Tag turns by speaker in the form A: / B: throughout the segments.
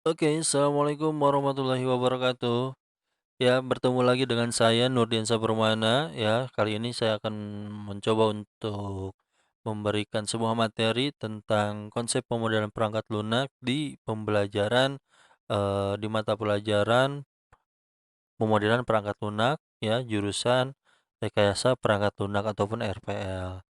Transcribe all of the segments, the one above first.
A: Oke, assalamualaikum warahmatullahi wabarakatuh. Ya, bertemu lagi dengan saya Nurdiansyah Permana. Ya, kali ini saya akan mencoba untuk memberikan sebuah materi tentang konsep pemodelan perangkat lunak di pembelajaran di mata pelajaran pemodelan perangkat lunak, ya, jurusan rekayasa perangkat lunak ataupun RPL.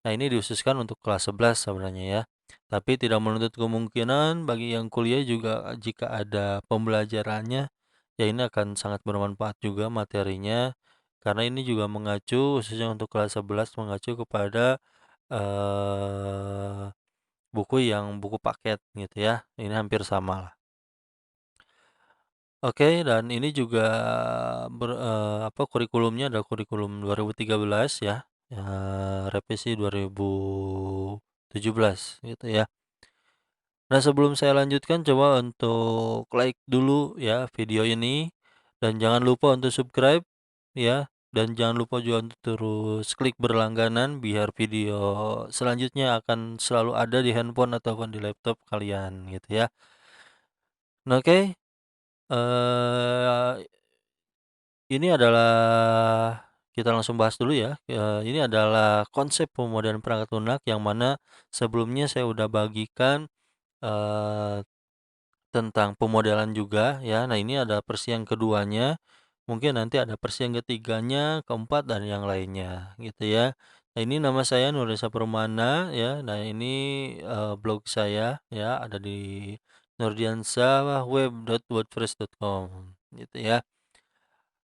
A: Nah, ini dikhususkan untuk kelas 11 sebenarnya ya. Tapi tidak menuntut kemungkinan bagi yang kuliah juga jika ada pembelajarannya, ya ini akan sangat bermanfaat juga materinya. Karena ini juga mengacu khususnya untuk kelas 11 mengacu kepada eh, buku paket gitu ya. Ini hampir sama lah. Oke, dan ini juga kurikulumnya adalah kurikulum 2013 ya. Revisi 2017 gitu ya. Nah, sebelum saya lanjutkan coba untuk like dulu ya video ini dan jangan lupa untuk subscribe ya dan jangan lupa juga untuk terus klik berlangganan biar video selanjutnya akan selalu ada di handphone ataupun di laptop kalian gitu ya. Nah, oke, eh ini adalah kita langsung bahas dulu ya. Ini adalah konsep pemodelan perangkat lunak yang mana sebelumnya saya udah bagikan eh, tentang pemodelan juga ya. Nah, ini ada versi yang keduanya. Mungkin nanti ada versi yang ketiganya, keempat dan yang lainnya gitu ya. Nah, ini nama saya Nurdiansyah Permana ya. Nah, ini blog saya ya ada di nurdiansyahweb.wordpress.com gitu ya.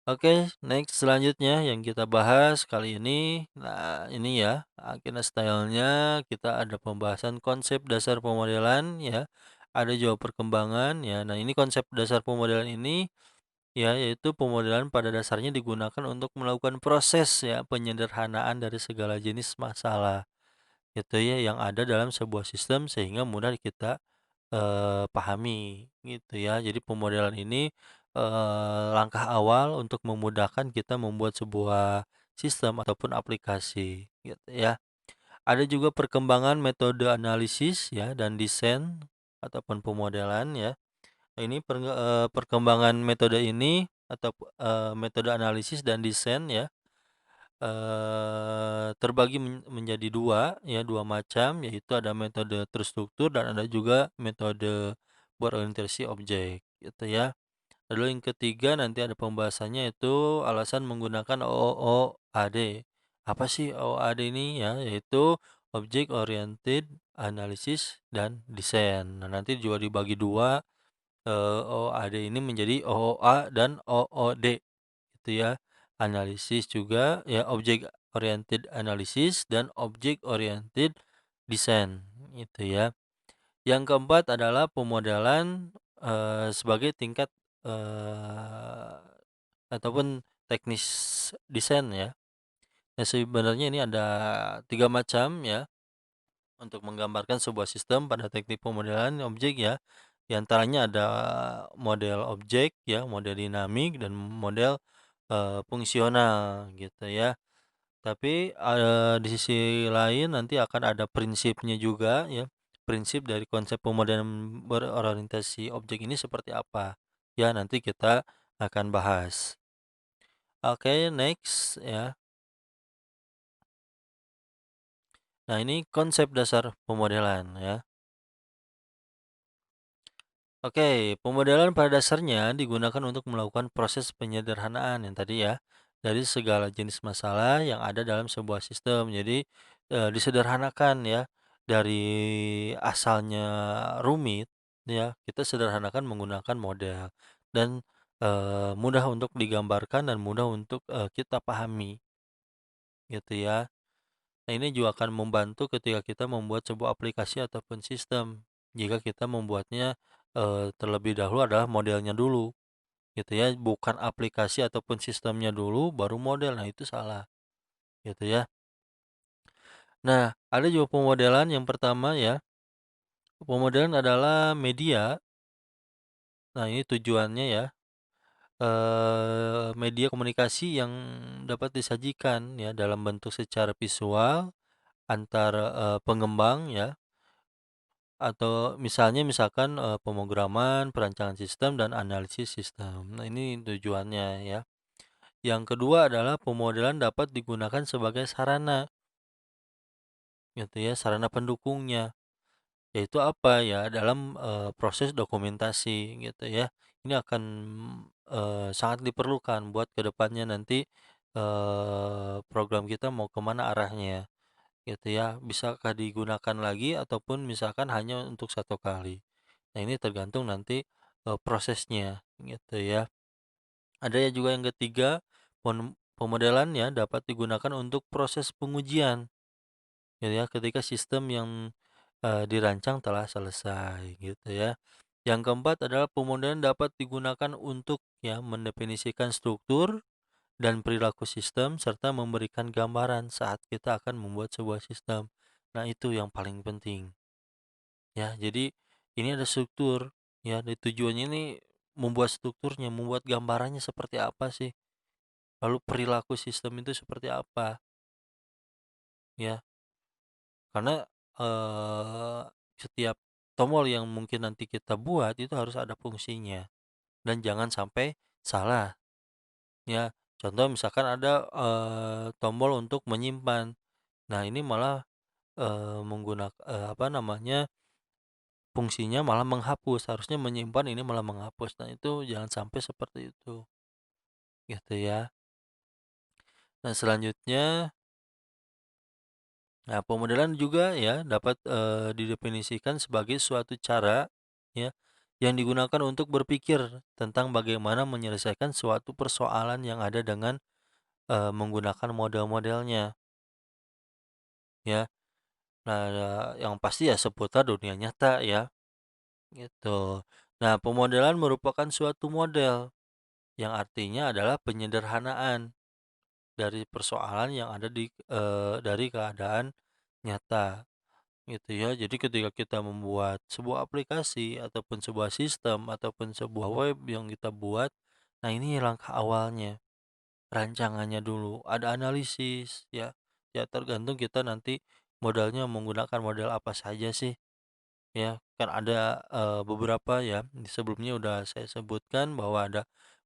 A: Oke, next selanjutnya yang kita bahas kali ini, nah ini ya, agenda stylenya kita ada pembahasan konsep dasar pemodelan ya, ada juga perkembangan ya. Nah ini konsep dasar pemodelan ini ya, yaitu pemodelan pada dasarnya digunakan untuk melakukan proses ya penyederhanaan dari segala jenis masalah gitu ya yang ada dalam sebuah sistem sehingga mudah kita pahami gitu ya. Jadi pemodelan ini langkah awal untuk memudahkan kita membuat sebuah sistem ataupun aplikasi gitu ya. Ada juga perkembangan metode analisis ya dan desain ataupun pemodelan ya. Nah, ini perkembangan metode ini atau metode analisis dan desain ya terbagi menjadi dua ya, dua macam, yaitu ada metode terstruktur dan ada juga metode berorientasi objek gitu ya. Lalu yang ketiga nanti ada pembahasannya itu alasan menggunakan OOAD. Apa sih OOAD ini ya? Yaitu Object Oriented Analysis dan Design. Nah, nanti juga dibagi dua, OOAD ini menjadi OOA dan OOD gitu ya. Analisis juga ya, object oriented analysis dan object oriented design gitu ya. Yang keempat adalah pemodelan sebagai tingkat eh, ataupun teknis desain ya. Nah, sebenarnya ini ada tiga macam ya untuk menggambarkan sebuah sistem pada teknik pemodelan objek ya. Di antaranya ada model objek ya, model dinamik dan model fungsional gitu ya. Tapi di sisi lain nanti akan ada prinsipnya juga ya. Prinsip dari konsep pemodelan berorientasi objek ini seperti apa? Ya, nanti kita akan bahas. Oke, next ya. Nah, ini konsep dasar pemodelan ya. Oke, pemodelan pada dasarnya digunakan untuk melakukan proses penyederhanaan yang tadi ya, dari segala jenis masalah yang ada dalam sebuah sistem. Jadi disederhanakan ya, dari asalnya rumit ya, kita sederhanakan menggunakan model dan mudah untuk digambarkan dan mudah untuk kita pahami gitu ya. Nah, ini juga akan membantu ketika kita membuat sebuah aplikasi ataupun sistem. Jika kita membuatnya terlebih dahulu adalah modelnya dulu, gitu ya, bukan aplikasi ataupun sistemnya dulu baru model. Nah, itu salah, gitu ya. Nah, ada juga pemodelan yang pertama ya. Pemodelan adalah media. Nah, ini tujuannya ya, media komunikasi yang dapat disajikan ya dalam bentuk secara visual antar pengembang ya atau misalkan, pemrograman, perancangan sistem, dan analisis sistem. Nah, ini tujuannya ya. Yang kedua adalah pemodelan dapat digunakan sebagai sarana, gitu ya, sarana pendukungnya. Yaitu apa ya, dalam, proses dokumentasi gitu ya. Ini akan, sangat diperlukan buat kedepannya nanti, program kita mau kemana arahnya gitu ya. Bisakah digunakan lagi ataupun misalkan hanya untuk satu kali. Nah, ini tergantung nanti, prosesnya gitu ya. Ada ya juga yang ketiga, pemodelannya dapat digunakan untuk proses pengujian gitu ya, ketika sistem yang dirancang telah selesai gitu ya. Yang keempat adalah pemodelan dapat digunakan untuk ya mendefinisikan struktur dan perilaku sistem serta memberikan gambaran saat kita akan membuat sebuah sistem. Nah, itu yang paling penting ya. Jadi ini ada struktur ya, dan tujuannya ini membuat strukturnya, membuat gambarannya seperti apa sih? Lalu perilaku sistem itu seperti apa ya? Karena eh, setiap tombol yang mungkin nanti kita buat itu harus ada fungsinya dan jangan sampai salah ya. Contoh misalkan ada tombol untuk menyimpan. Nah, ini malah menggunakan apa namanya? Fungsinya malah menghapus. Harusnya menyimpan, ini malah menghapus. Nah, itu jangan sampai seperti itu. Gitu ya. Nah, selanjutnya nah, pemodelan juga ya dapat didefinisikan sebagai suatu cara ya yang digunakan untuk berpikir tentang bagaimana menyelesaikan suatu persoalan yang ada dengan menggunakan model-modelnya ya. Nah, yang pasti ya seputar dunia nyata ya, gitu. Nah, pemodelan merupakan suatu model yang artinya adalah penyederhanaan dari persoalan yang ada dari keadaan nyata. Gitu ya. Jadi ketika kita membuat sebuah aplikasi ataupun sebuah sistem ataupun sebuah web yang kita buat, nah ini langkah awalnya, rancangannya dulu, ada analisis ya. Ya tergantung kita nanti modalnya menggunakan model apa saja sih ya. Kan ada beberapa ya, sebelumnya udah saya sebutkan bahwa ada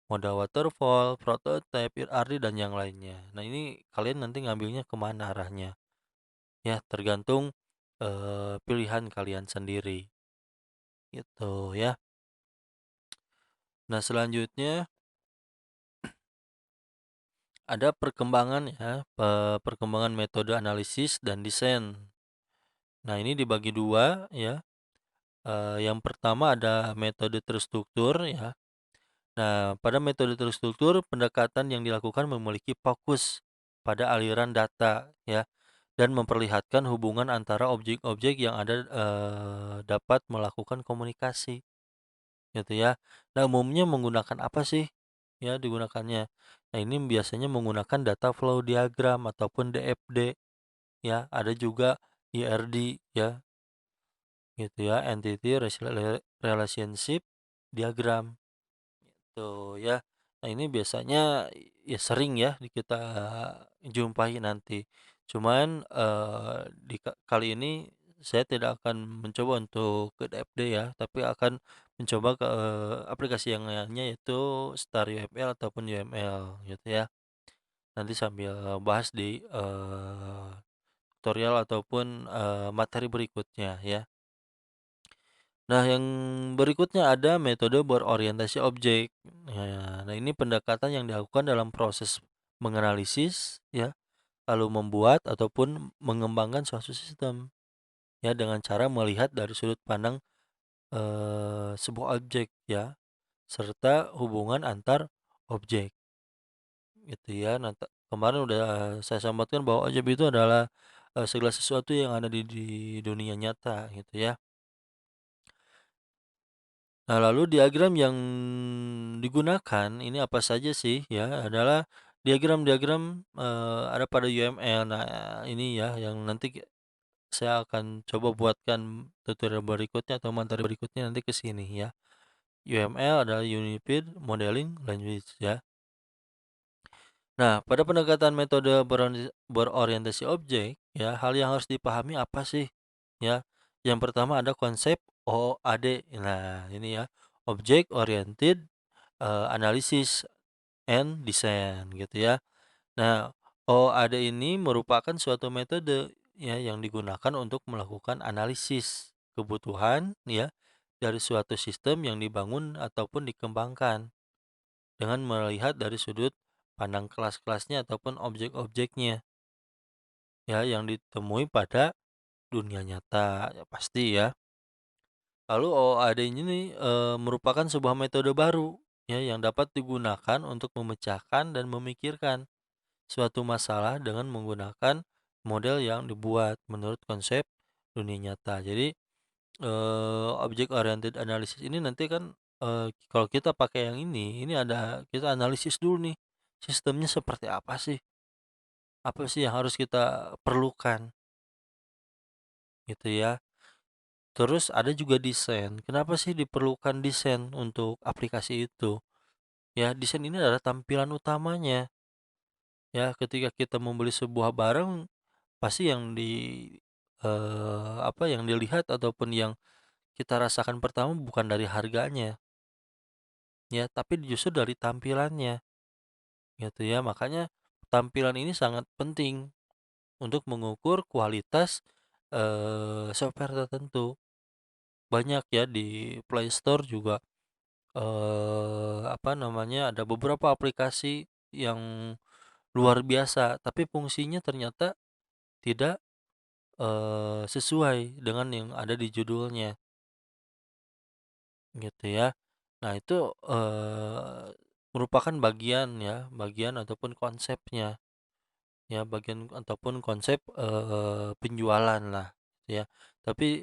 A: modal waterfall, prototype, RD dan yang lainnya. Nah, ini kalian nanti ngambilnya kemana arahnya? Ya, tergantung, pilihan kalian sendiri, gitu ya. Nah, selanjutnya ada perkembangan ya, perkembangan metode analisis dan desain. Nah, ini dibagi dua ya, yang pertama ada metode terstruktur ya. Nah, pada metode terstruktur, pendekatan yang dilakukan memiliki fokus pada aliran data ya, dan memperlihatkan hubungan antara objek-objek yang ada, dapat melakukan komunikasi. Gitu ya. Nah, umumnya menggunakan apa sih ya digunakannya? Nah, ini biasanya menggunakan data flow diagram ataupun DFD ya, ada juga IRD ya, gitu ya, entity relationship diagram tuh ya. Nah, ini biasanya ya sering ya kita jumpai nanti. Cuman kali ini saya tidak akan mencoba untuk ke DFD ya, tapi akan mencoba ke aplikasi yang lainnya yaitu Star UML ataupun UML gitu ya. Nanti sambil bahas di tutorial ataupun materi berikutnya ya. Nah, yang berikutnya ada metode berorientasi objek. Nah, ini pendekatan yang dilakukan dalam proses menganalisis ya, lalu membuat ataupun mengembangkan suatu sistem ya dengan cara melihat dari sudut pandang sebuah objek ya, serta hubungan antar objek gitu ya. Nah, kemarin udah saya sampaikan bahwa objek itu adalah segala sesuatu yang ada di dunia nyata gitu ya. Nah, lalu diagram yang digunakan ini apa saja sih ya, adalah diagram-diagram, ada pada UML. Nah, ini ya yang nanti saya akan coba buatkan tutorial berikutnya atau materi berikutnya nanti ke sini ya. UML adalah Unified Modeling Language ya. Nah, pada pendekatan metode berorientasi objek ya, hal yang harus dipahami apa sih ya? Yang pertama ada konsep OAD. Nah, ini ya, Object Oriented Analysis and Design gitu ya. Nah, OAD ini merupakan suatu metode ya yang digunakan untuk melakukan analisis kebutuhan ya dari suatu sistem yang dibangun ataupun dikembangkan dengan melihat dari sudut pandang kelas-kelasnya ataupun objek-objeknya ya yang ditemui pada dunia nyata ya pasti ya. Lalu OAD ini merupakan sebuah metode baru ya yang dapat digunakan untuk memecahkan dan memikirkan suatu masalah dengan menggunakan model yang dibuat menurut konsep dunia nyata. Jadi, object oriented analysis ini nanti kan, kalau kita pakai yang ini ada kita analisis dulu nih, sistemnya seperti apa sih yang harus kita perlukan, gitu ya. Terus ada juga desain, kenapa sih diperlukan desain untuk aplikasi itu? Ya, desain ini adalah tampilan utamanya, ya ketika kita membeli sebuah barang pasti yang dilihat ataupun yang kita rasakan pertama bukan dari harganya, ya, tapi justru dari tampilannya, gitu ya. Makanya tampilan ini sangat penting untuk mengukur kualitas, software tertentu. Banyak ya di Play Store juga, ada beberapa aplikasi yang luar biasa, tapi fungsinya ternyata tidak, sesuai dengan yang ada di judulnya. Gitu ya. Nah itu, merupakan bagian ataupun konsepnya, ya bagian ataupun konsep, penjualan lah ya. Tapi,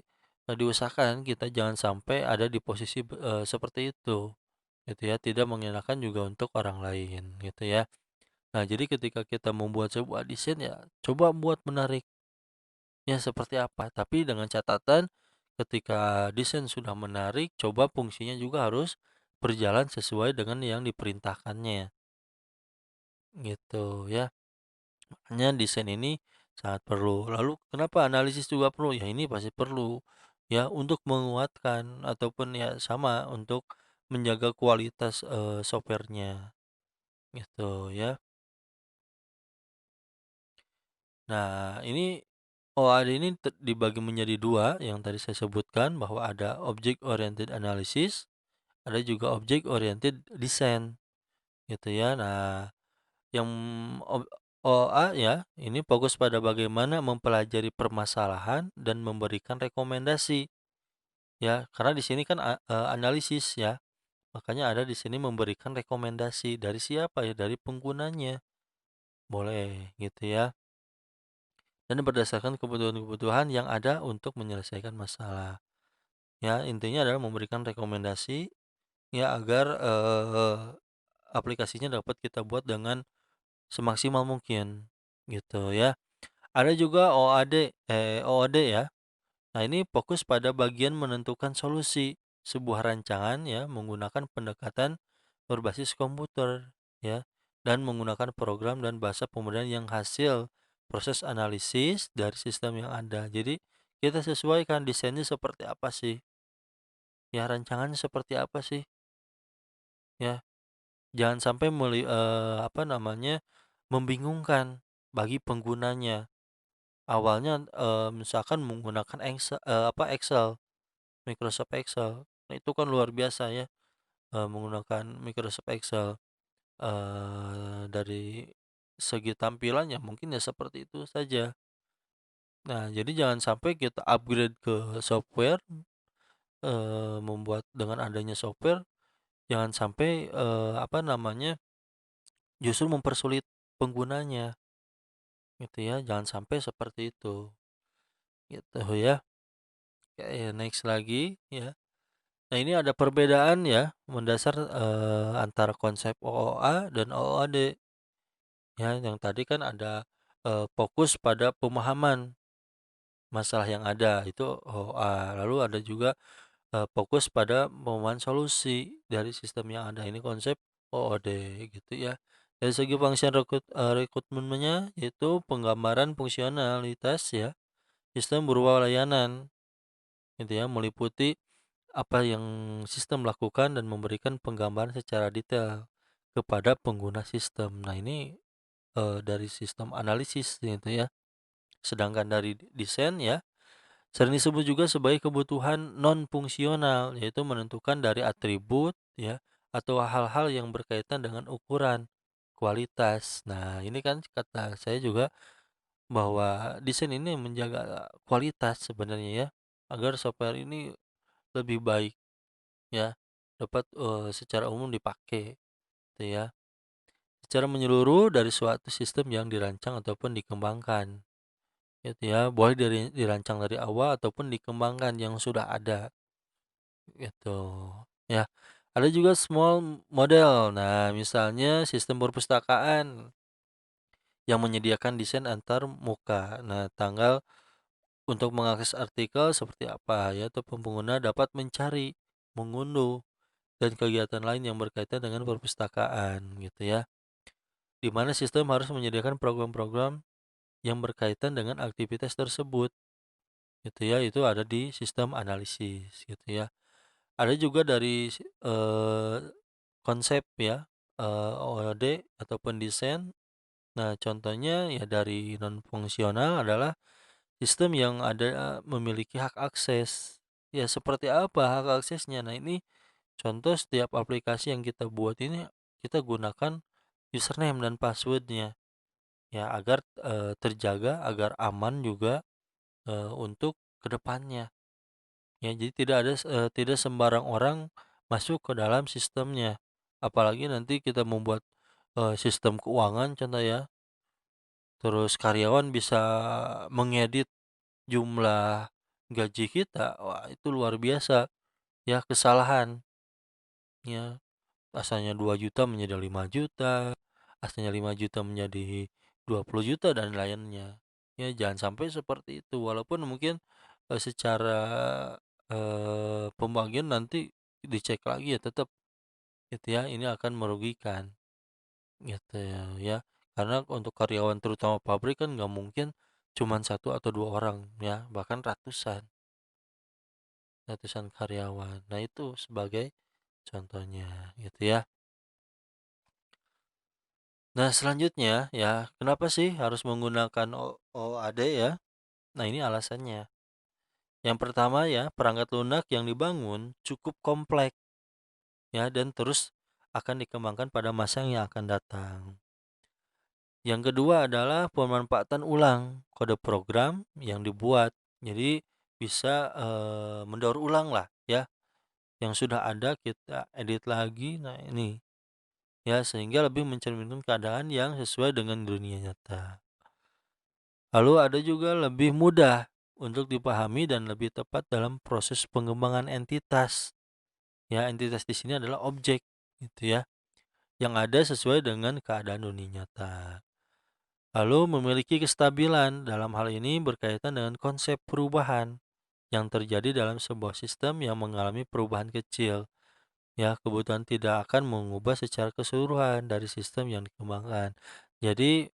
A: diusahakan kita jangan sampai ada di posisi, seperti itu, gitu ya, tidak mengenakan juga untuk orang lain, gitu ya. Nah jadi ketika kita membuat sebuah desain ya coba buat menarik. Ya seperti apa, tapi dengan catatan ketika desain sudah menarik, coba fungsinya juga harus berjalan sesuai dengan yang diperintahkannya, gitu ya. Makanya desain ini sangat perlu. Lalu kenapa analisis juga perlu? Ya ini pasti perlu ya untuk menguatkan ataupun ya sama untuk menjaga kualitas softwarenya gitu ya. Nah, ini OAD ini dibagi menjadi dua yang tadi saya sebutkan bahwa ada Object Oriented Analysis, ada juga Object Oriented Design gitu ya. Nah, yang ob OA ya, ini fokus pada bagaimana mempelajari permasalahan dan memberikan rekomendasi ya. Karena di sini kan analisis ya. Makanya ada di sini memberikan rekomendasi dari siapa ya? Dari penggunanya. Boleh gitu ya. Dan berdasarkan kebutuhan-kebutuhan yang ada untuk menyelesaikan masalah. Ya, intinya adalah memberikan rekomendasi ya agar aplikasinya dapat kita buat dengan semaksimal mungkin gitu ya. Ada juga OOD ya. Nah, ini fokus pada bagian menentukan solusi sebuah rancangan ya menggunakan pendekatan berbasis komputer ya dan menggunakan program dan bahasa pemrograman yang hasil proses analisis dari sistem yang ada. Jadi kita sesuaikan desainnya seperti apa sih? Ya rancangannya seperti apa sih? Ya, jangan sampai membingungkan bagi penggunanya. Awalnya, misalkan menggunakan Excel, Microsoft Excel. Nah, itu kan luar biasa ya, menggunakan Microsoft Excel. Dari segi tampilannya mungkin ya seperti itu saja. Nah, jadi jangan sampai kita upgrade ke software, membuat dengan adanya software, jangan sampai, justru mempersulit penggunanya, gitu ya. Jangan sampai seperti itu, gitu ya. Oke, next lagi ya. Nah, ini ada perbedaan ya mendasar, antara konsep OOA dan OOD. Ya, yang tadi kan ada, fokus pada pemahaman masalah yang ada, itu OOA. Lalu ada juga, fokus pada pemahaman solusi dari sistem yang ada, ini konsep OOD gitu ya. Dari segi fungsi rekrutmennya yaitu penggambaran fungsionalitas ya, sistem berupa layanan. gitu ya, meliputi apa yang sistem lakukan dan memberikan penggambaran secara detail kepada pengguna sistem. Nah ini, dari sistem analisis gitu ya. Sedangkan dari desain ya, sering disebut juga sebagai kebutuhan non fungsional, yaitu menentukan dari atribut ya, atau hal-hal yang berkaitan dengan ukuran, kualitas. Nah ini kan kata saya juga bahwa desain ini menjaga kualitas sebenarnya ya, agar software ini lebih baik ya, dapat, secara umum dipakai gitu ya, secara menyeluruh dari suatu sistem yang dirancang ataupun dikembangkan gitu ya, boleh dirancang dari awal ataupun dikembangkan yang sudah ada gitu ya. Ada juga small model. Nah, misalnya sistem perpustakaan yang menyediakan desain antar muka. Nah, tanggal untuk mengakses artikel seperti apa ya, atau pengguna dapat mencari, mengunduh, dan kegiatan lain yang berkaitan dengan perpustakaan gitu ya. Di mana sistem harus menyediakan program-program yang berkaitan dengan aktivitas tersebut gitu ya, itu ada di sistem analisis gitu ya. Ada juga dari konsep ya, OOD ataupun desain. Nah, contohnya ya dari non fungsional adalah sistem yang ada memiliki hak akses. Ya seperti apa hak aksesnya? Nah, ini contoh setiap aplikasi yang kita buat ini kita gunakan username dan passwordnya ya agar terjaga, agar aman juga untuk kedepannya. Ya, jadi tidak sembarang orang masuk ke dalam sistemnya. Apalagi nanti kita membuat sistem keuangan contoh ya, terus karyawan bisa mengedit jumlah gaji kita, wah itu luar biasa ya kesalahan ya. Asalnya 2 juta menjadi 5 juta, asalnya 5 juta menjadi 20 juta dan lainnya. Ya jangan sampai seperti itu, walaupun mungkin secara pembagian nanti dicek lagi ya tetap gitu ya, ini akan merugikan gitu ya. Karena untuk karyawan terutama pabrik kan nggak mungkin cuman 1 atau 2 orang ya, bahkan ratusan karyawan. Nah itu sebagai contohnya gitu ya. Nah selanjutnya ya, kenapa sih harus menggunakan OAD ya? Nah ini alasannya. Yang pertama ya, perangkat lunak yang dibangun cukup kompleks ya dan terus akan dikembangkan pada masa yang akan datang. Yang kedua adalah pemanfaatan ulang kode program yang dibuat. Jadi bisa mendaur ulang lah ya, yang sudah ada kita edit lagi. Nah ini ya sehingga lebih mencerminkan keadaan yang sesuai dengan dunia nyata. Lalu ada juga lebih mudah untuk dipahami dan lebih tepat dalam proses pengembangan entitas. Ya, entitas di sini adalah objek gitu ya, yang ada sesuai dengan keadaan dunia nyata. Lalu memiliki kestabilan dalam hal ini berkaitan dengan konsep perubahan yang terjadi dalam sebuah sistem yang mengalami perubahan kecil. Ya, kebutuhan tidak akan mengubah secara keseluruhan dari sistem yang dikembangkan. Jadi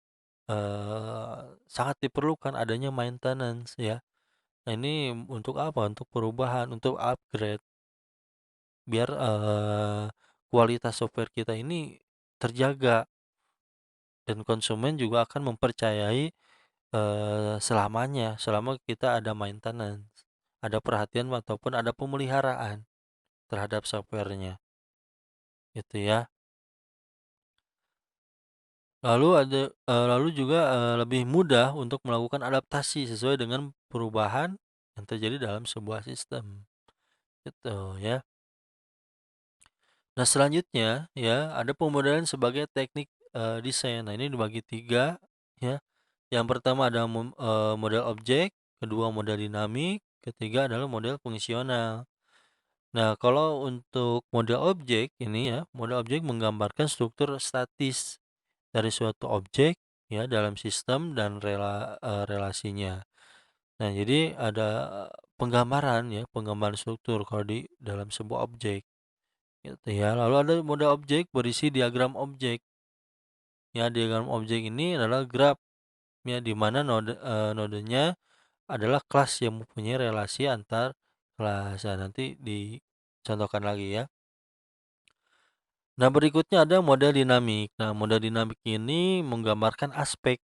A: sangat diperlukan adanya maintenance ya. Nah, ini untuk apa? Untuk perubahan, untuk upgrade biar kualitas software kita ini terjaga dan konsumen juga akan mempercayai selamanya, selama kita ada maintenance, ada perhatian ataupun ada pemeliharaan terhadap software-nya, gitu ya. Lalu juga, lebih mudah untuk melakukan adaptasi sesuai dengan perubahan yang terjadi dalam sebuah sistem, gitu ya. Nah selanjutnya ya, ada pemodelan sebagai teknik, desain. Nah ini dibagi 3 ya. Yang pertama ada model objek, kedua model dinamik, ketiga adalah model fungsional. Nah, kalau untuk model objek ini ya, model objek menggambarkan struktur statis dari suatu objek ya dalam sistem dan relasinya. Nah, jadi ada penggambaran ya, penggambaran struktur kalau di dalam sebuah objek gitu ya. Lalu ada model objek berisi diagram objek. Ya, diagram objek ini adalah graf ya di mana nodenya adalah kelas yang mempunyai relasi antar kelas. Nah, nanti dicontohkan lagi ya. Nah, berikutnya ada model dinamik. Nah, model dinamik ini menggambarkan aspek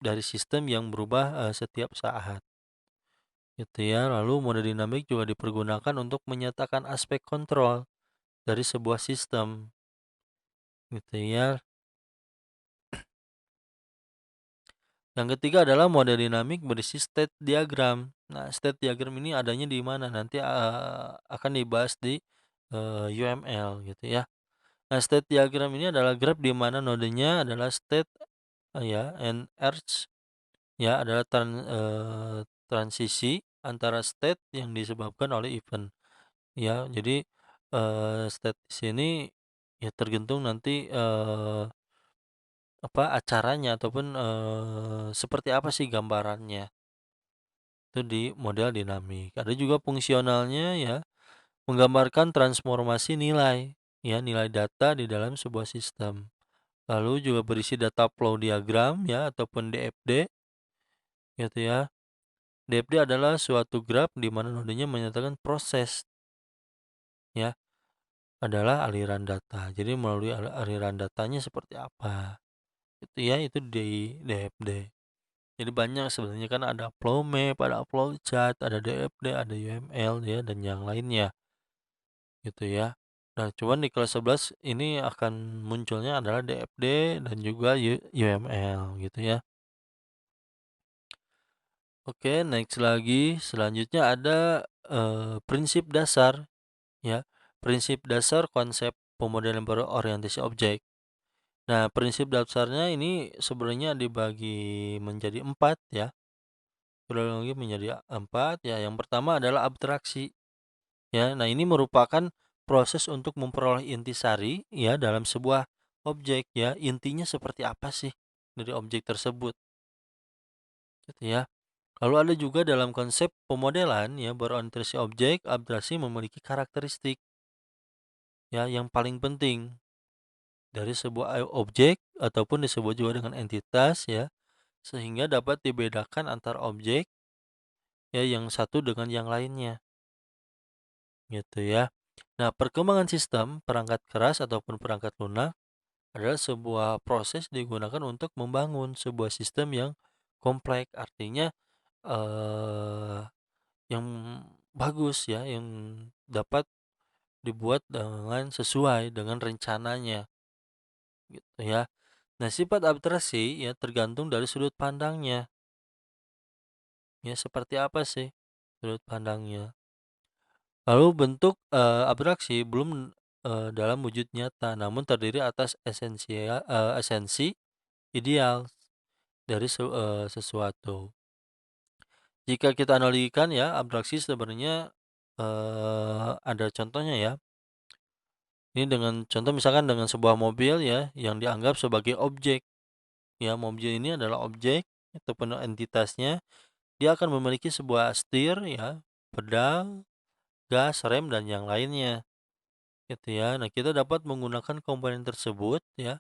A: dari sistem yang berubah, setiap saat, gitu ya. Lalu model dinamik juga dipergunakan untuk menyatakan aspek kontrol dari sebuah sistem, gitu ya. Yang ketiga adalah model dinamik berisi state diagram. Nah, state diagram ini adanya di mana? Nanti, akan dibahas di, UML gitu ya. Nah, state diagram ini adalah graf di mana nodenya adalah state, ya, and earth, ya, adalah transisi antara state yang disebabkan oleh event, ya. Jadi, state di sini ya tergantung nanti, acaranya ataupun, seperti apa sih gambarannya, itu di model dinamik. Ada juga fungsionalnya ya, menggambarkan transformasi nilai, ya, nilai data di dalam sebuah sistem. Lalu juga berisi data flow diagram ya ataupun DFD gitu ya. DFD adalah suatu graf di mana nodenya menyatakan proses ya adalah aliran data. Jadi melalui aliran datanya seperti apa gitu ya, itu di DFD. Jadi banyak sebenarnya kan ada flow map, ada flow chart, ada DFD, ada UML ya dan yang lainnya gitu ya. Nah, cuman di kelas 11 ini akan munculnya adalah DFD dan juga UML gitu ya. Oke, next lagi, selanjutnya ada, prinsip dasar, ya. Prinsip dasar konsep pemodelan berorientasi objek. Nah, prinsip dasarnya ini sebenarnya dibagi menjadi 4 ya, kronologi menjadi 4 ya. Yang pertama adalah abstraksi, ya. Nah, ini merupakan proses untuk memperoleh intisari ya dalam sebuah objek ya. Intinya seperti apa sih dari objek tersebut, gitu ya. Lalu ada juga dalam konsep pemodelan ya berorientasi objek, abstraksi memiliki karakteristik ya yang paling penting dari sebuah objek ataupun disebut juga dengan entitas ya sehingga dapat dibedakan antar objek ya yang satu dengan yang lainnya gitu ya. Nah, perkembangan sistem perangkat keras ataupun perangkat lunak adalah sebuah proses digunakan untuk membangun sebuah sistem yang kompleks artinya eh yang bagus ya, yang dapat dibuat dengan sesuai dengan rencananya, gitu ya. Nah, sifat abstraksi ya tergantung dari sudut pandangnya, ya seperti apa sih sudut pandangnya. Lalu bentuk, abstraksi belum, dalam wujud nyata, namun terdiri atas esensi ideal dari sesuatu. Jika kita analogikan ya, abstraksi sebenarnya, ada contohnya ya. Ini dengan contoh misalkan dengan sebuah mobil ya yang dianggap sebagai objek. Ya, mobil ini adalah objek ataupun entitasnya. Dia akan memiliki sebuah setir ya, pedal, gas, rem dan yang lainnya gitu ya. Nah, kita dapat menggunakan komponen tersebut ya.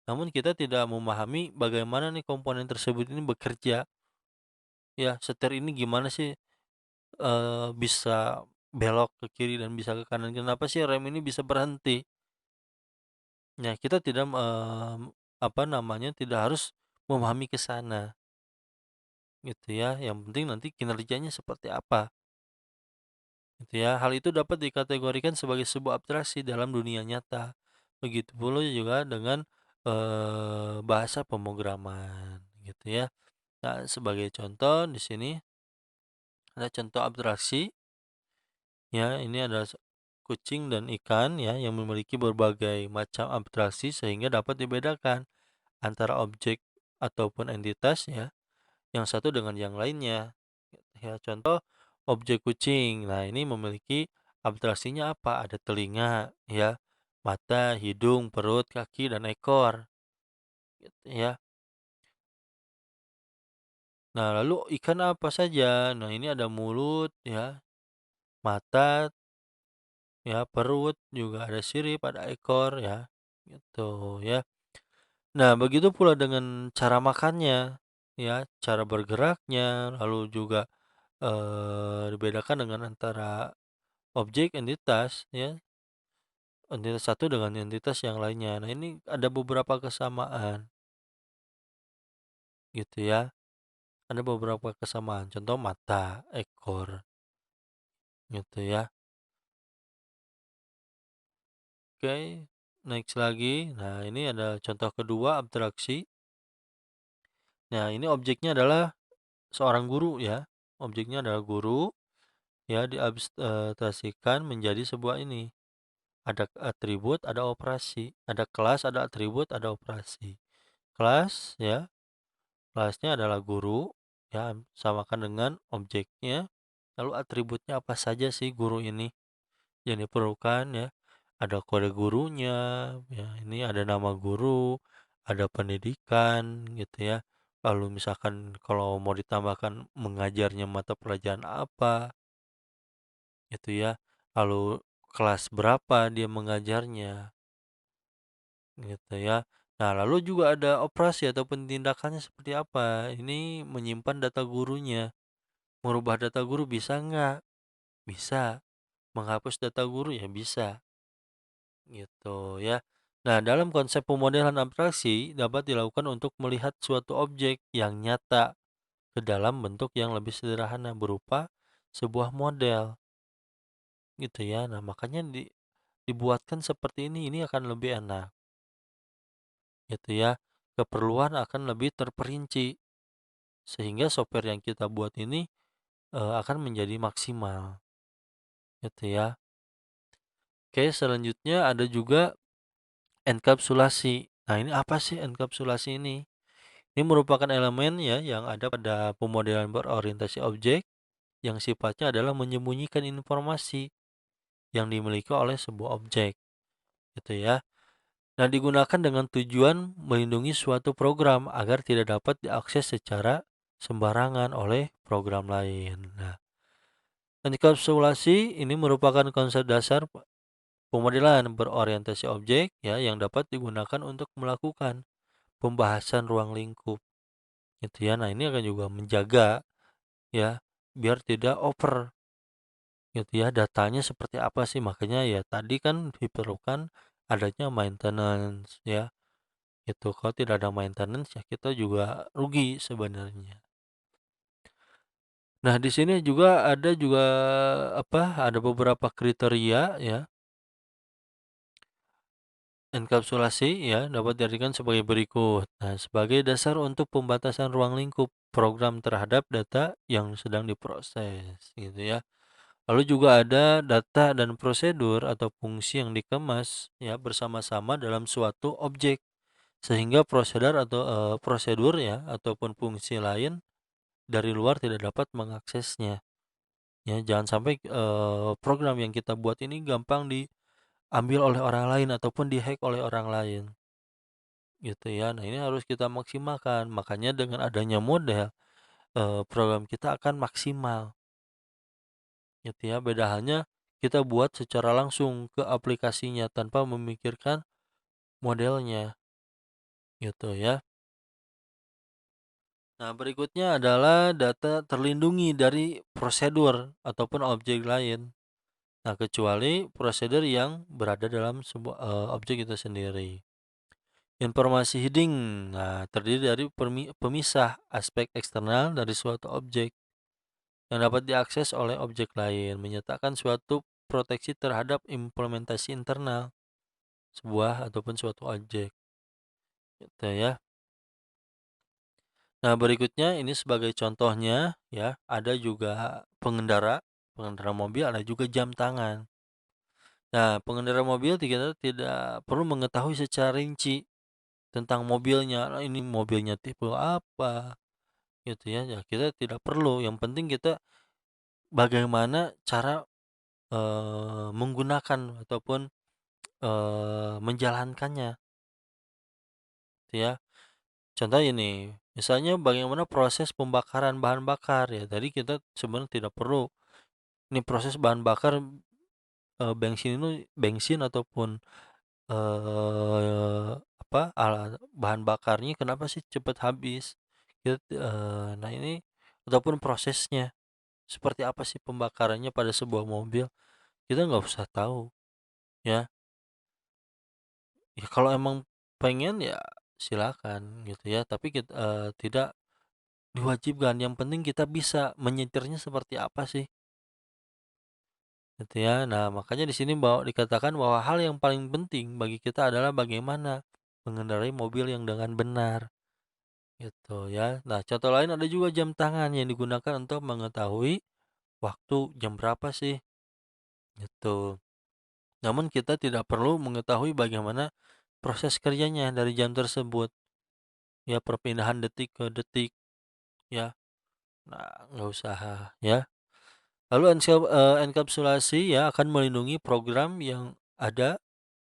A: Namun kita tidak memahami bagaimana nih komponen tersebut ini bekerja. Ya, setir ini gimana sih bisa belok ke kiri dan bisa ke kanan. Kenapa sih rem ini bisa berhenti? Ya, kita tidak, tidak harus memahami ke sana, gitu ya. Yang penting nanti kinerjanya seperti apa, gitu ya. Hal itu dapat dikategorikan sebagai sebuah abstraksi dalam dunia nyata. Begitu pula juga dengan, bahasa pemrograman, gitu ya. Nah, sebagai contoh di sini ada contoh abstraksi, ya, ini ada kucing dan ikan ya yang memiliki berbagai macam abstraksi sehingga dapat dibedakan antara objek ataupun entitas ya, yang satu dengan yang lainnya. Ya, contoh objek kucing. Nah, ini memiliki abstraksinya apa? Ada telinga, ya, mata, hidung, perut, kaki, dan ekor, gitu ya. Nah, lalu ikan apa saja? Nah, ini ada mulut, ya, mata, ya, perut, juga ada sirip, ada ekor, ya, gitu ya. Nah, begitu pula dengan cara makannya, ya, cara bergeraknya, lalu juga dibedakan dengan antara objek, entitas, ya, entitas satu dengan entitas yang lainnya. Nah, ini ada beberapa kesamaan, gitu ya. Ada beberapa kesamaan, contoh mata, ekor, gitu ya. Oke, next lagi. Nah, ini ada contoh kedua, abstraksi. Nah, ini objeknya adalah seorang guru ya. Objeknya adalah guru, ya, diabstraksikan menjadi sebuah ini. Ada atribut, ada operasi. Ada kelas, ada atribut, ada operasi. Kelas, ya, kelasnya adalah guru, ya, samakan dengan objeknya. Lalu atributnya apa saja sih guru ini yang diperlukan, ya. Ada kode gurunya, ya, ini ada nama guru, ada pendidikan, gitu ya. Lalu misalkan kalau mau ditambahkan mengajarnya mata pelajaran apa, gitu ya. Lalu kelas berapa dia mengajarnya, gitu ya. Nah, lalu juga ada operasi ataupun tindakannya seperti apa. Ini menyimpan data gurunya. Merubah data guru bisa nggak? Bisa. Menghapus data guru ya bisa, gitu ya. Nah, dalam konsep pemodelan abstraksi dapat dilakukan untuk melihat suatu objek yang nyata ke dalam bentuk yang lebih sederhana berupa sebuah model, gitu ya. Nah, makanya dibuatkan seperti ini akan lebih enak, gitu ya. Keperluan akan lebih terperinci sehingga software yang kita buat ini akan menjadi maksimal, gitu ya. Oke, selanjutnya ada juga enkapsulasi. Nah, ini apa sih enkapsulasi ini? Ini merupakan elemen ya yang ada pada pemodelan berorientasi objek yang sifatnya adalah menyembunyikan informasi yang dimiliki oleh sebuah objek, gitu ya. Nah, digunakan dengan tujuan melindungi suatu program agar tidak dapat diakses secara sembarangan oleh program lain. Nah, enkapsulasi ini merupakan konsep dasar pemodelan berorientasi objek ya yang dapat digunakan untuk melakukan pembahasan ruang lingkup, gitu ya. Nah, ini akan juga menjaga ya biar tidak over, gitu ya. Datanya seperti apa sih? Makanya ya tadi kan diperlukan adanya maintenance ya. Itu kalau tidak ada maintenance ya kita juga rugi sebenarnya. Nah, di sini juga ada ada beberapa kriteria ya. Enkapsulasi ya dapat diartikan sebagai berikut. Nah, sebagai dasar untuk pembatasan ruang lingkup program terhadap data yang sedang diproses, gitu ya. Lalu juga ada data dan prosedur atau fungsi yang dikemas ya bersama-sama dalam suatu objek sehingga prosedur ya ataupun fungsi lain dari luar tidak dapat mengaksesnya. Ya, jangan sampai program yang kita buat ini gampang diambil oleh orang lain ataupun dihack oleh orang lain, gitu ya. Nah, ini harus kita maksimalkan. Makanya dengan adanya model program kita akan maksimal, gitu ya. Beda halnya kita buat secara langsung ke aplikasinya tanpa memikirkan modelnya, gitu ya. Nah, berikutnya adalah data terlindungi dari prosedur ataupun objek lain. Nah, kecuali prosedur yang berada dalam sebuah objek itu sendiri. Informasi hiding, nah, terdiri dari pemisah aspek eksternal dari suatu objek yang dapat diakses oleh objek lain, menyatakan suatu proteksi terhadap implementasi internal sebuah ataupun suatu objek, gitu ya. Nah, berikutnya ini sebagai contohnya ya, ada juga pengendara mobil, ada juga jam tangan. Nah, pengendara mobil kita tidak perlu mengetahui secara rinci tentang mobilnya, ini mobilnya tipe apa, gitu ya. Ya kita tidak perlu, yang penting kita bagaimana cara menggunakan ataupun menjalankannya, gitu ya. Contoh ini, misalnya bagaimana proses pembakaran bahan bakar ya. Tadi kita sebenarnya tidak perlu ini proses bahan bakar bensin ataupun bahan bakarnya kenapa sih cepat habis? Nah ini ataupun prosesnya. seperti apa sih pembakarannya pada sebuah mobil, kita nggak usah tahu, ya. Ya kalau emang pengen ya silakan gitu ya, tapi tidak diwajibkan, yang penting kita bisa menyetirnya seperti apa sih, gitu ya. Nah, makanya di sini dikatakan bahwa hal yang paling penting bagi kita adalah bagaimana mengendarai mobil yang dengan benar, gitu ya. Nah, contoh lain ada juga jam tangan yang digunakan untuk mengetahui waktu jam berapa sih, gitu. Namun kita tidak perlu mengetahui bagaimana proses kerjanya dari jam tersebut, ya perpindahan detik ke detik, ya. Nah, nggak usah ya. Lalu enkapsulasi ya akan melindungi program yang ada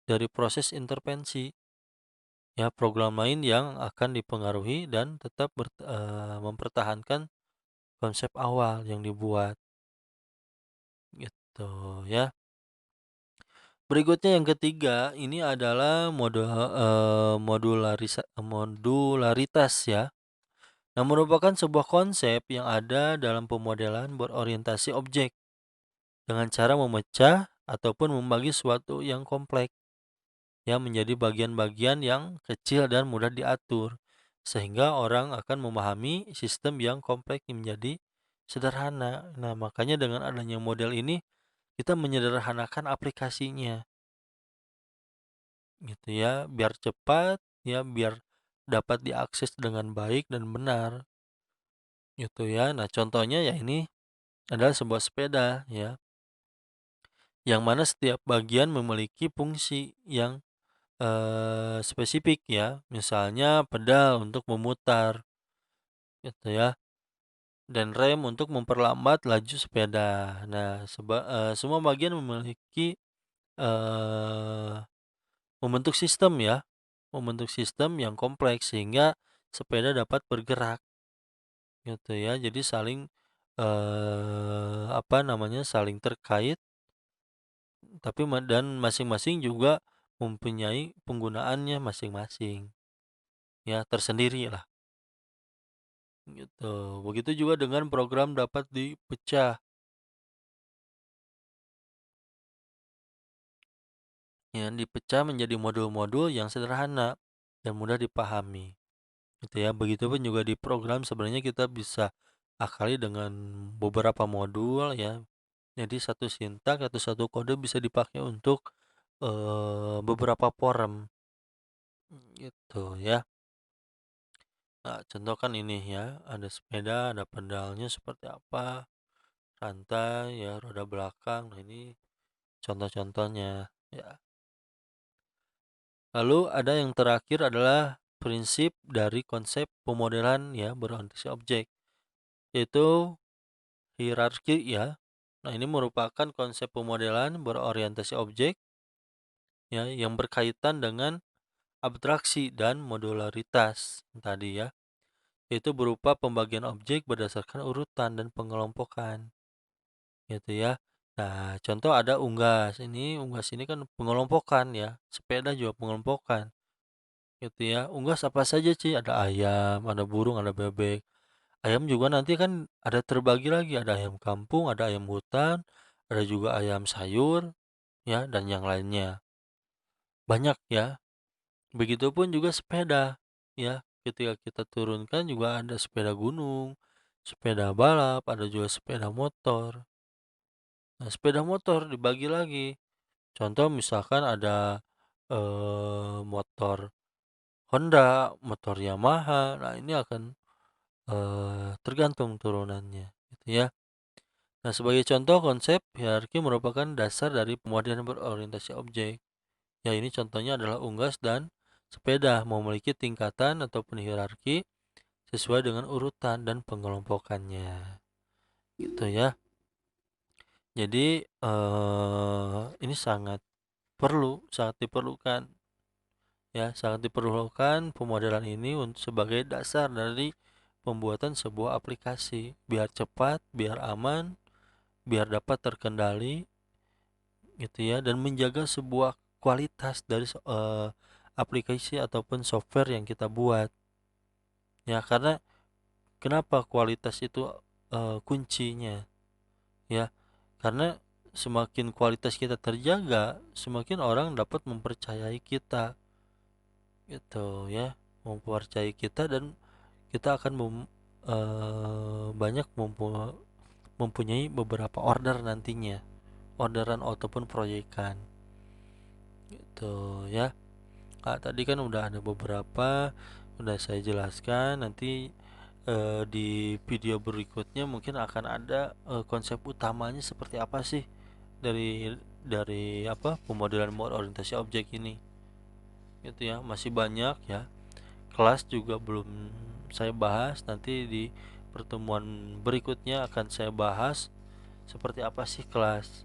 A: dari proses intervensi. Ya, program lain yang akan dipengaruhi dan tetap mempertahankan konsep awal yang dibuat, gitu ya. Berikutnya yang ketiga, ini adalah modularitas ya. Nah, merupakan sebuah konsep yang ada dalam pemodelan berorientasi objek dengan cara memecah ataupun membagi suatu yang kompleks ya menjadi bagian-bagian yang kecil dan mudah diatur, sehingga orang akan memahami sistem yang kompleks menjadi sederhana. Nah, makanya dengan adanya model ini kita menyederhanakan aplikasinya gitu ya, biar cepat ya, biar dapat diakses dengan baik dan benar gitu ya. Nah, contohnya ya ini adalah sebuah sepeda ya, yang mana setiap bagian memiliki fungsi yang spesifik ya, misalnya pedal untuk memutar gitu ya, dan rem untuk memperlambat laju sepeda. Nah, semua bagian memiliki eee, membentuk sistem yang kompleks sehingga sepeda dapat bergerak gitu ya. Jadi saling, apa namanya, saling terkait tapi dan masing-masing juga mempunyai penggunaannya masing-masing, ya tersendiri lah. Gitu. Begitu juga dengan program dapat dipecah, ya, dipecah menjadi modul-modul yang sederhana dan mudah dipahami. Gitu ya. Begitupun juga di program sebenarnya kita bisa akali dengan beberapa modul ya. Jadi satu sintak atau satu kode bisa dipakai untuk beberapa forum gitu ya. Nah, contoh kan ini ya, ada sepeda, ada pedalnya seperti apa, rantai ya, roda belakang. Nah, ini contoh-contohnya ya. Lalu ada yang terakhir adalah prinsip dari konsep pemodelan ya berorientasi objek, yaitu hierarki ya. Nah, ini merupakan konsep pemodelan berorientasi objek ya yang berkaitan dengan abstraksi dan modularitas tadi ya, yaitu berupa pembagian objek berdasarkan urutan dan pengelompokan gitu ya. Nah, contoh ada unggas. Unggas ini kan pengelompokan ya. Sepeda juga pengelompokan. Gitu ya. Unggas apa saja sih? Ada ayam, ada burung, ada bebek. Ayam juga nanti kan ada terbagi lagi, ada ayam kampung, ada ayam hutan, ada juga ayam sayur, ya, dan yang lainnya. Banyak ya. Begitupun juga sepeda, ya. Ketika kita turunkan juga ada sepeda gunung, sepeda balap, ada juga sepeda motor. Nah, sepeda motor dibagi lagi. Contoh misalkan ada motor Honda, motor Yamaha. Nah, ini akan tergantung turunannya, gitu ya. Nah, sebagai contoh konsep hierarki merupakan dasar dari pemodelan berorientasi objek. Ya, ini contohnya adalah unggas dan sepeda memiliki tingkatan ataupun hierarki sesuai dengan urutan dan pengelompokannya. Gitu ya. Jadi ini sangat diperlukan ya, sangat diperlukan pemodelan ini sebagai dasar dari pembuatan sebuah aplikasi biar cepat, biar aman, biar dapat terkendali gitu ya dan menjaga sebuah kualitas dari aplikasi ataupun software yang kita buat. Ya, karena kenapa kualitas itu kuncinya. ya. Karena semakin kualitas kita terjaga, semakin orang dapat mempercayai kita gitu ya, mempercayai kita, dan kita akan banyak mempunyai beberapa order nantinya, orderan ataupun proyekan gitu ya. Tadi kan udah ada beberapa, udah saya jelaskan. Nanti di video berikutnya mungkin akan ada konsep utamanya seperti apa sih dari apa pemodelan orientasi objek ini gitu ya. Masih banyak ya, kelas juga belum saya bahas, nanti di pertemuan berikutnya akan saya bahas seperti apa sih kelas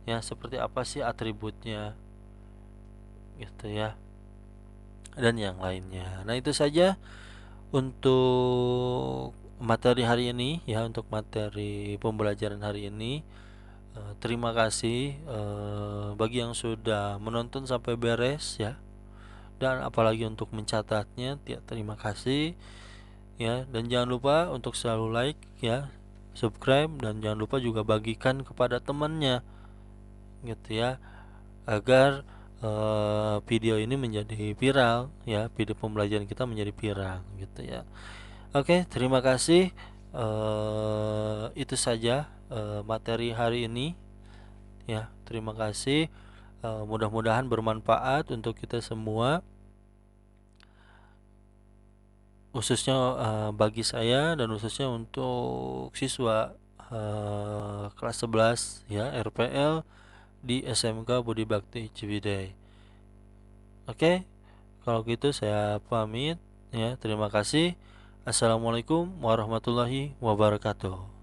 A: ya, seperti apa sih atributnya gitu ya, dan yang lainnya. Nah, itu saja untuk materi hari ini ya, untuk materi pembelajaran hari ini. Terima kasih bagi yang sudah menonton sampai beres ya, dan apalagi untuk mencatatnya, terima kasih ya. Dan jangan lupa untuk selalu like ya, subscribe, dan jangan lupa juga bagikan kepada temannya gitu ya, agar video ini menjadi viral ya, video pembelajaran kita menjadi viral gitu ya. Oke, terima kasih. Itu saja materi hari ini ya. Terima kasih. Mudah-mudahan bermanfaat untuk kita semua, khususnya bagi saya, dan khususnya untuk siswa kelas 11 ya, RPL di SMK Budi Bakti Ciwidey. Oke, kalau gitu saya pamit ya. Terima kasih. Assalamualaikum warahmatullahi wabarakatuh.